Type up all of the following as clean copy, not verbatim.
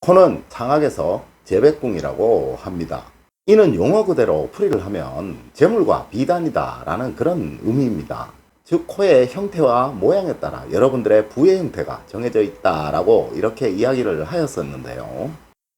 코는 창학에서 재백궁이라고 합니다. 이는 용어 그대로 풀이를 하면 재물과 비단이다 라는 그런 의미입니다. 즉 코의 형태와 모양에 따라 여러분들의 부의 형태가 정해져 있다라고 이렇게 이야기를 하였었는데요.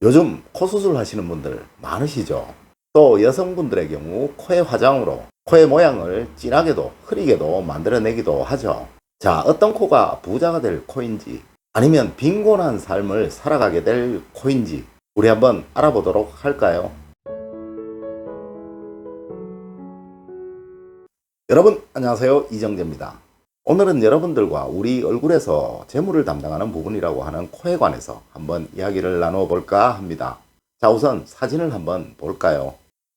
요즘 코 수술 하시는 분들 많으시죠? 또 여성분들의 경우 코의 화장으로 코의 모양을 진하게도 흐리게도 만들어내기도 하죠. 자, 어떤 코가 부자가 될 코인지 아니면 빈곤한 삶을 살아가게 될 코인지 우리 한번 알아보도록 할까요? 여러분 안녕하세요, 이정재입니다. 오늘은 여러분들과 우리 얼굴에서 재물을 담당하는 부분이라고 하는 코에 관해서 한번 이야기를 나누어 볼까 합니다. 자, 우선 사진을 한번 볼까요?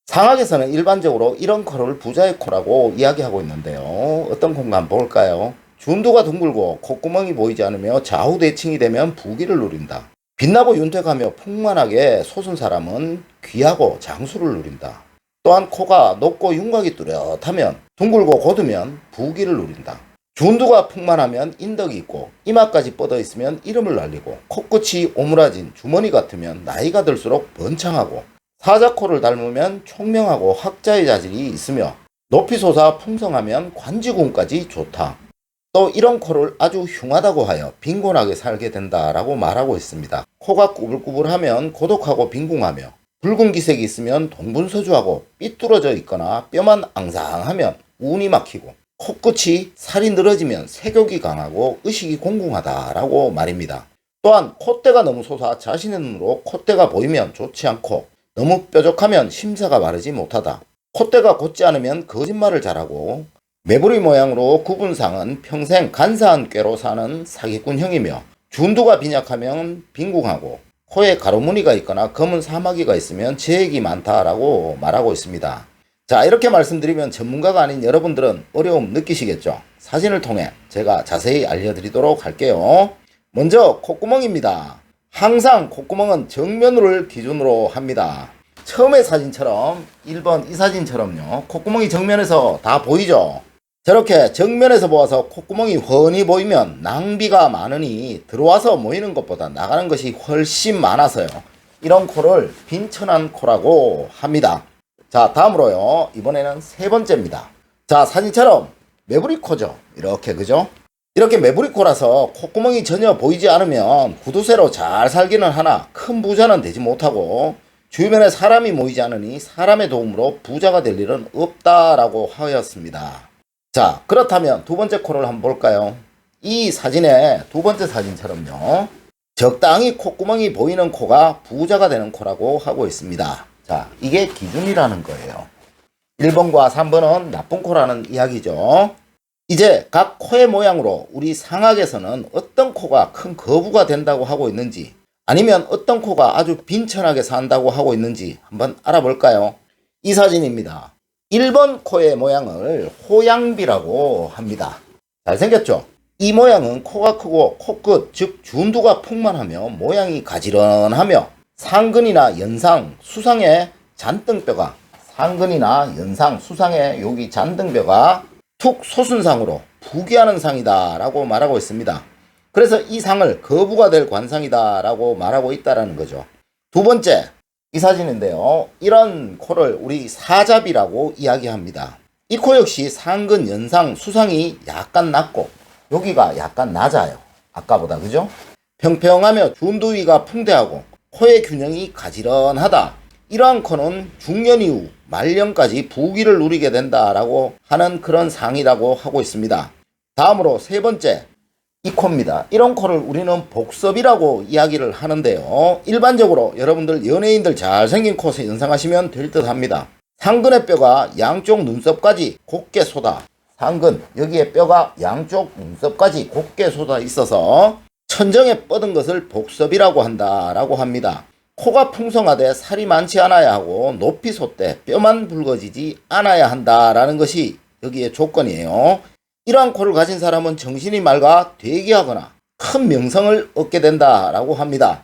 상학에서는 일반적으로 이런 코를 부자의 코라고 이야기하고 있는데요. 어떤 코인가 한번 볼까요? 준두가 둥글고 콧구멍이 보이지 않으며 좌우대칭이 되면 부귀를 누린다. 빛나고 윤택하며 풍만하게 솟은 사람은 귀하고 장수를 누린다. 또한 코가 높고 윤곽이 뚜렷하면 둥글고 곧으면 부귀를 누린다. 준두가 풍만하면 인덕이 있고 이마까지 뻗어 있으면 이름을 날리고 코끝이 오므라진 주머니 같으면 나이가 들수록 번창하고 사자코를 닮으면 총명하고 학자의 자질이 있으며 높이 솟아 풍성하면 관지궁까지 좋다. 또 이런 코를 아주 흉하다고 하여 빈곤하게 살게 된다라고 말하고 있습니다. 코가 꾸불꾸불하면 고독하고 빈궁하며 붉은 기색이 있으면 동분서주하고 삐뚤어져 있거나 뼈만 앙상하면 운이 막히고 코끝이 살이 늘어지면 색욕이 강하고 의식이 공공하다라고 말입니다. 또한 콧대가 너무 솟아 자신의 눈으로 콧대가 보이면 좋지 않고 너무 뾰족하면 심사가 바르지 못하다. 콧대가 곧지 않으면 거짓말을 잘하고 매부리 모양으로 구분상은 평생 간사한 꾀로 사는 사기꾼형이며 준두가 빈약하면 빈궁하고 코에 가로무늬가 있거나 검은 사마귀가 있으면 재액이 많다라고 말하고 있습니다. 자, 이렇게 말씀드리면 전문가가 아닌 여러분들은 어려움 느끼시겠죠? 사진을 통해 제가 자세히 알려드리도록 할게요. 먼저 콧구멍입니다. 항상 콧구멍은 정면을 기준으로 합니다. 처음의 사진처럼 1번 이 사진처럼요. 콧구멍이 정면에서 다 보이죠? 저렇게 정면에서 보아서 콧구멍이 훤히 보이면 낭비가 많으니 들어와서 모이는 것보다 나가는 것이 훨씬 많아서요. 이런 코를 빈천한 코라고 합니다. 자, 다음으로요. 이번에는 세 번째입니다. 자, 사진처럼 매부리 코죠. 이렇게, 그죠? 이렇게 매부리 코라서 콧구멍이 전혀 보이지 않으면 구두쇠로 잘 살기는 하나 큰 부자는 되지 못하고 주변에 사람이 모이지 않으니 사람의 도움으로 부자가 될 일은 없다라고 하였습니다. 자, 그렇다면 두 번째 코를 한번 볼까요? 이 사진의 두 번째 사진처럼요. 적당히 콧구멍이 보이는 코가 부자가 되는 코라고 하고 있습니다. 자, 이게 기준이라는 거예요. 1번과 3번은 나쁜 코라는 이야기죠. 이제 각 코의 모양으로 우리 상학에서는 어떤 코가 큰 거부가 된다고 하고 있는지 아니면 어떤 코가 아주 빈천하게 산다고 하고 있는지 한번 알아볼까요? 이 사진입니다. 1번 코의 모양을 호양비라고 합니다. 잘생겼죠? 이 모양은 코가 크고 코끝, 즉 준두가 풍만하며 모양이 가지런하며 상근이나 연상, 수상의 잔등뼈가 상근이나 연상, 수상의 여기 잔등뼈가 툭 솟은 상으로 부귀하는 상이다 라고 말하고 있습니다. 그래서 이 상을 거부가 될 관상이다 라고 말하고 있다는 거죠. 두 번째, 이 사진인데요. 이런 코를 우리 사잡이라고 이야기합니다. 이 코 역시 상근, 연상, 수상이 약간 낮고 여기가 약간 낮아요. 아까보다, 그죠? 평평하며 준두위가 풍대하고 코의 균형이 가지런하다. 이러한 코는 중년 이후 말년까지 부귀를 누리게 된다라고 하는 그런 상이라고 하고 있습니다. 다음으로 세 번째, 이 코입니다. 이런 코를 우리는 복섭이라고 이야기를 하는데요. 일반적으로 여러분들 연예인들 잘생긴 코에 연상하시면 될 듯 합니다. 상근의 뼈가 양쪽 눈썹까지 곱게 솟아 상근 여기에 뼈가 양쪽 눈썹까지 곱게 솟아 있어서 천정에 뻗은 것을 복섭이라고 한다라고 합니다. 코가 풍성하되 살이 많지 않아야 하고 높이 솟되 뼈만 붉어지지 않아야 한다라는 것이 여기에 조건이에요. 이러한 코를 가진 사람은 정신이 맑아 대기하거나 큰 명성을 얻게 된다라고 합니다.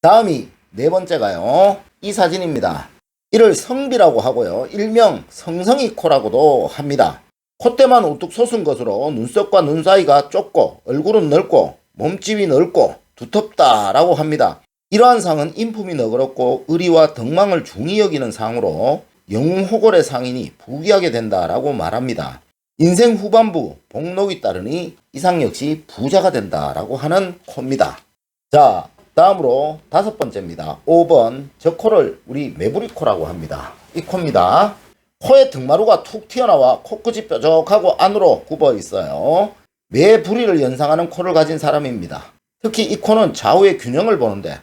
다음이 네 번째가요. 이 사진입니다. 이를 성비라고 하고요. 일명 성성이 코라고도 합니다. 콧대만 우뚝 솟은 것으로 눈썹과 눈 사이가 좁고 얼굴은 넓고 몸집이 넓고 두텁다라고 합니다. 이러한 상은 인품이 너그럽고 의리와 덕망을 중히 여기는 상으로 영웅호걸의 상인이 부귀하게 된다라고 말합니다. 인생 후반부 복록이 따르니 이 상 역시 부자가 된다라고 하는 코입니다. 자, 다음으로 5번째입니다. 5번. 저 코를 우리 매부리코라고 합니다. 이 코입니다. 코의 등마루가 툭 튀어나와 코끝이 뾰족하고 안으로 굽어 있어요. 매부리를 연상하는 코를 가진 사람입니다. 특히 이 코는 좌우의 균형을 보는데,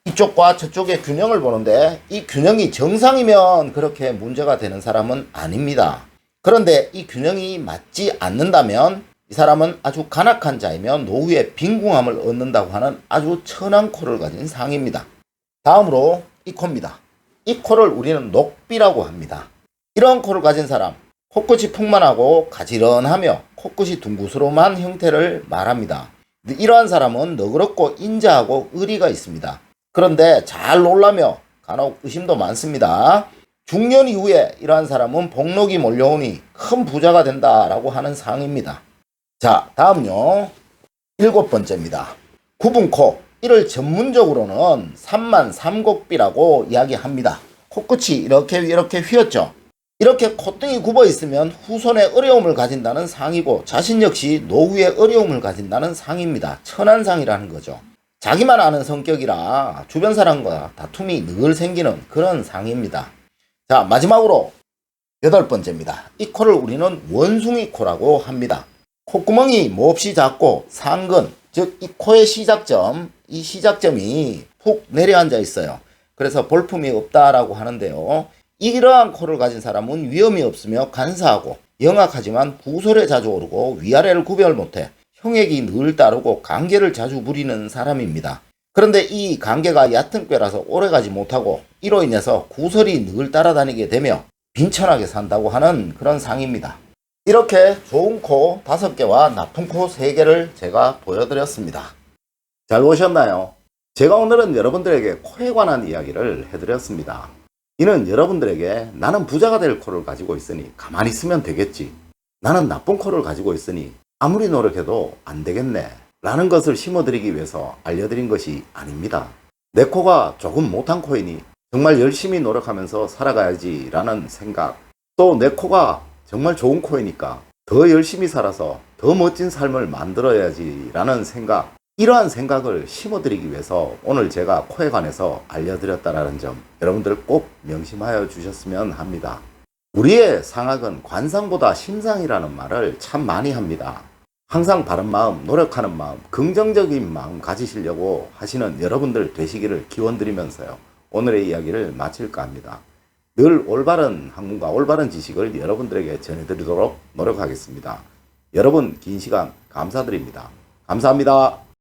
이쪽과 저쪽의 균형을 보는데 이 균형이 정상이면 그렇게 문제가 되는 사람은 아닙니다. 그런데 이 균형이 맞지 않는다면 이 사람은 아주 간악한 자이며 노후에 빈궁함을 얻는다고 하는 아주 천한 코를 가진 상입니다. 다음으로 이 코입니다. 이 코를 우리는 녹비라고 합니다. 이런 코를 가진 사람, 코끝이 풍만하고 가지런하며 코끝이 둥구스름한 형태를 말합니다. 이러한 사람은 너그럽고 인자하고 의리가 있습니다. 그런데 잘 놀라며 간혹 의심도 많습니다. 중년 이후에 이러한 사람은 복록이 몰려오니 큰 부자가 된다라고 하는 상입니다. 자, 다음요. 7번째입니다. 굽은코. 이를 전문적으로는 삼만삼곡비라고 이야기합니다. 코끝이 이렇게 휘었죠. 이렇게 콧등이 굽어 있으면 후손의 어려움을 가진다는 상이고 자신 역시 노후의 어려움을 가진다는 상입니다. 천한상이라는 거죠. 자기만 아는 성격이라 주변 사람과 다툼이 늘 생기는 그런 상입니다. 자, 마지막으로 8번째입니다. 이 코를 우리는 원숭이 코라고 합니다. 콧구멍이 몹시 작고 상근, 즉 이 코의 시작점, 이 시작점이 푹 내려앉아 있어요. 그래서 볼품이 없다라고 하는데요. 이러한 코를 가진 사람은 위험이 없으며 간사하고 영악하지만 구설에 자주 오르고 위아래를 구별 못해 형액이 늘 따르고 관계를 자주 부리는 사람입니다. 그런데 이 관계가 얕은 꾀라서 오래가지 못하고 이로 인해서 구설이 늘 따라다니게 되며 빈천하게 산다고 하는 그런 상입니다. 이렇게 좋은 코 5개와 나쁜 코 3개를 제가 보여드렸습니다. 잘 보셨나요? 제가 오늘은 여러분들에게 코에 관한 이야기를 해드렸습니다. 이는 여러분들에게 나는 부자가 될 코를 가지고 있으니 가만히 있으면 되겠지, 나는 나쁜 코를 가지고 있으니 아무리 노력해도 안 되겠네 라는 것을 심어드리기 위해서 알려드린 것이 아닙니다. 내 코가 조금 못한 코이니 정말 열심히 노력하면서 살아가야지 라는 생각, 또 내 코가 정말 좋은 코이니까 더 열심히 살아서 더 멋진 삶을 만들어야지 라는 생각, 이러한 생각을 심어드리기 위해서 오늘 제가 코에 관해서 알려드렸다는 점 여러분들 꼭 명심하여 주셨으면 합니다. 우리의 상학은 관상보다 심상이라는 말을 참 많이 합니다. 항상 바른 마음, 노력하는 마음, 긍정적인 마음 가지시려고 하시는 여러분들 되시기를 기원드리면서요, 오늘의 이야기를 마칠까 합니다. 늘 올바른 학문과 올바른 지식을 여러분들에게 전해드리도록 노력하겠습니다. 여러분 긴 시간 감사드립니다. 감사합니다.